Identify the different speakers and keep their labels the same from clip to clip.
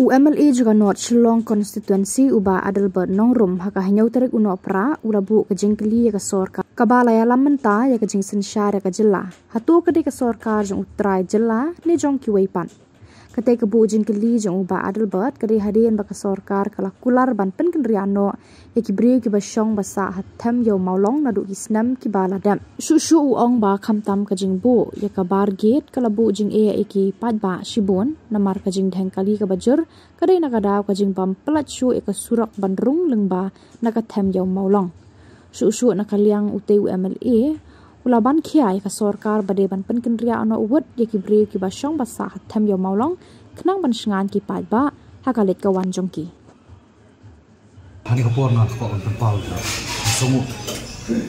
Speaker 1: UMLA juga North Shillong constituency uba Adelbert Nongrum haka hanyau tarik uno pra ulabu ka jengkeli ya ka sorkar kabala ya lamenta ya ka jeng sensyar ya ka jela hatu ka de ka sorkar jeng utrai jela ni jong kiwaipan kate ka bu jengkeli jeng uba Adelbert ka de hadian ba ka sorkar kala kular ban pen kendriano ya ki bri ki ba shong ba sa hatam yo maulong na du isnam ki bala dam shu ong ba khamtam ka jeng bu ya ka bar gate kala bu jeng e ki pat ba shibon namar ka jeng dheng kali ka bajur kadai nakadaw ka jing bam pelat shu eka surak bandrung lengba nakatem yaw maulong shu nakaliang ute UMLA ulaban khiai ka sorkar bade ban pen kendria ano uwet yaki bre ki basyong basa hatem yaw maulong khnang ban shngan ki pat ba hakalet ka wan jongki
Speaker 2: hani kapor na ko on pal somu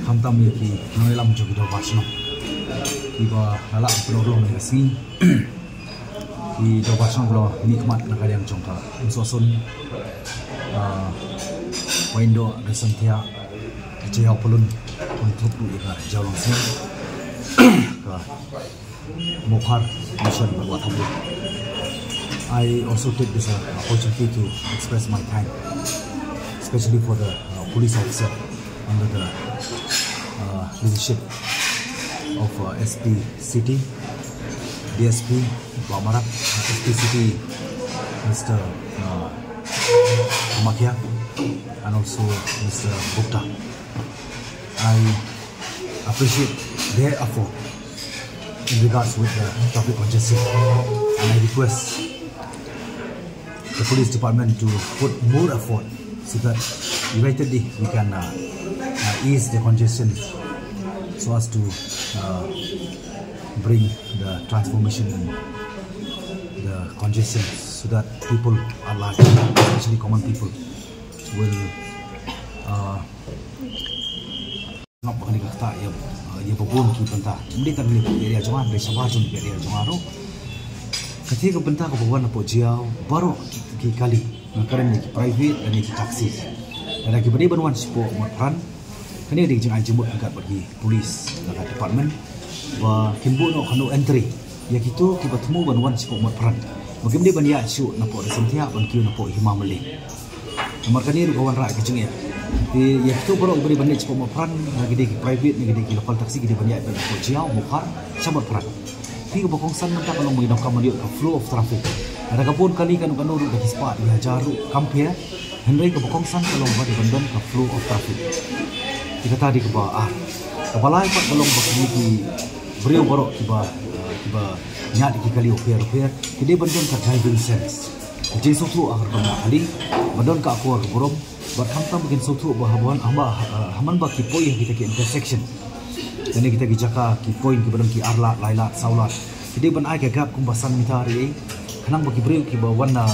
Speaker 2: hamtam yaki noilam jogi do basno kiba hala pelorong ni si di Dobasong lo nikmat nak yang jongka insosun window resentia jauh pelun untuk tu ikan jauh langsung ke Mokhar mission buat tamu. I also take this opportunity to express my thanks, especially for the police officer under the leadership of SP City, DSP Bamarak, SP City Mr. Amakia, and also Mr. Gupta. I appreciate their effort in regards with the traffic congestion, and I request the police department to put more effort so that unitedly we can ease the congestion so as to bring the transformation in the congestion so that people are like, especially common people, will not bakal dikata ya babon ki benta hindi kan beli area jangan dari sabah jun area jangan ro ketika benta ko babon po jiao baru ki kali ngakaran ni private dan ni taxi dan lagi bani banwan sipo matran kani di jeng ajemut angkat bagi polis dekat department wa kimbo no kanu entry ya gitu ki bertemu banwan sipo matran bagi bani ban ya su na po resentia ban ki na po himamali nomor kani ru kawan ra ke jeng ya ya itu baru beri banding sepuluh peran lagi di private lagi di lokal taksi di banyak di Jiao Mokhar sabar peran. Tiga bokongsan mereka kalau menginap kamar ke flow of traffic. Ada kapun kali kan urut bagi spot ya jaru kampia. Henry ke bokongsan kalau bagi banding ke flow of traffic. Kita tadi ke bawah. Kepala ipat kalau bagi di beriau baru tiba nyat di kali oper. Jadi banding ke driving sense. Jadi suatu akhir banyak kali banding ke aku ke borom. Berhantam bikin suatu bahawan haman baki poin kita ke intersection. Jadi kita kijaka ki poin ki badang ki arla laila saulat. Jadi ban ai gagap kumbasan mitari kanang baki breu ki bawan na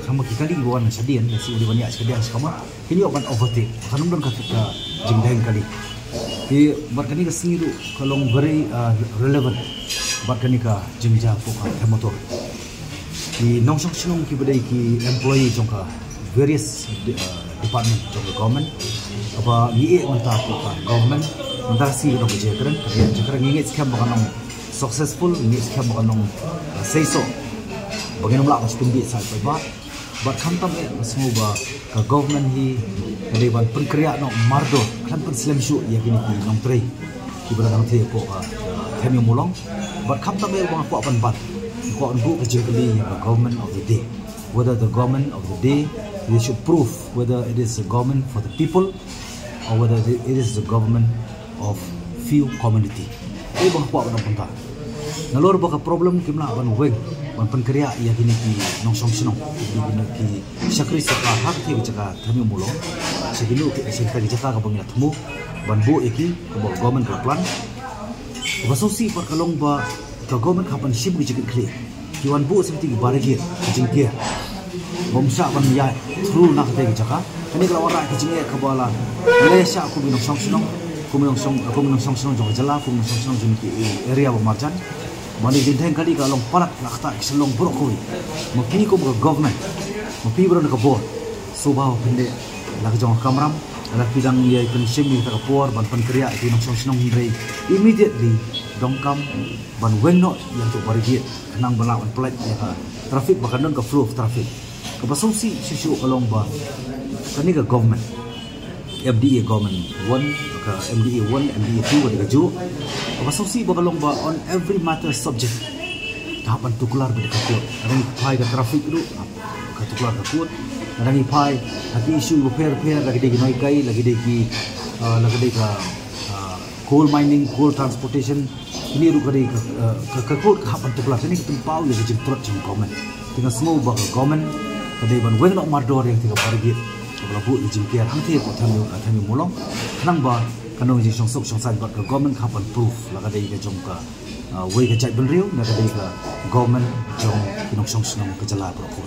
Speaker 2: kama ki kali bawan na sadian si uli banyak sadian sekama. Ini oban overtake. Kanung dan kita jingdang kali. Di barkani ka siru kalong very relevant. Barkani ka jingja poka motor. Di nongsong sinong ki badai ki employee jongka various department of the government apa ie mentah apa government mentah si no bejekeran kerja jekeran ingin skam bakanong successful ingin skam bakanong say so bagian melak mas pindi saat berbat but kantam semua ba ke government hi dewan penkria no mardo kan pen slam show ya kini ki nong trei ki belang te po ka kami mulong but kantam bang ko apan bat ko on bu kejekeli ya government of the day whether the government of the day they should prove whether it is a government for the people or whether it is the government of few community. Ini bang puak bang punta. Nalor baka problem kimla ban weng ban penkerja ya kini ki nongsong sinong kini ki syakri saka hak ti jaka thami mulo segini sekali jaka ka bang temu ban bu iki ko government ka plan. Basosi par kalong ba ka government kapan ship ki jikit kli. Kiwan bu seperti barigir jingkia. Bomsa ban ya through nak te jaka kini kalau orang kecingnya ke bawah Malaysia aku minum song sinong jong jala aku minum song jong ki area Marjan mani dinteng kali kalau parak lakta selong brokoi mapi ko ke government mapi bro ke board subah pende lak jong kamram ala pidang ye pensim ni ta por ban penkria ki minum song sinong hindrei immediately dongkam ban wengno yang tu barigit kenang balawan plat ya traffic bakanon ke flow of traffic Kapasong si sisu along ba kani ka government MDA government 1 ka MDA 1 MDA 2 ka ju kapasong si ba along ba on every matter subject kapan tukular ba ka court adang pai ka traffic lu ka tukular ka court adang pai hati issue repair lagi de noi kai lagi de ki coal mining coal transportation ini ru ka ka court kapan tukular ni ka pau ya jim trot jim government tinggal semua ba government pada ban weng nok mardor yang tiga pargit kalau bu izin kian hang the ko thamu molong nang ba kanong ji song san ba government kapan proof laga dei ka jong ka wei ka chai ban riu na ka dei ka government jong kinong song snong ka jala pro ko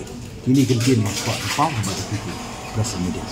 Speaker 2: ini kan kian pa pa ba ta ki press media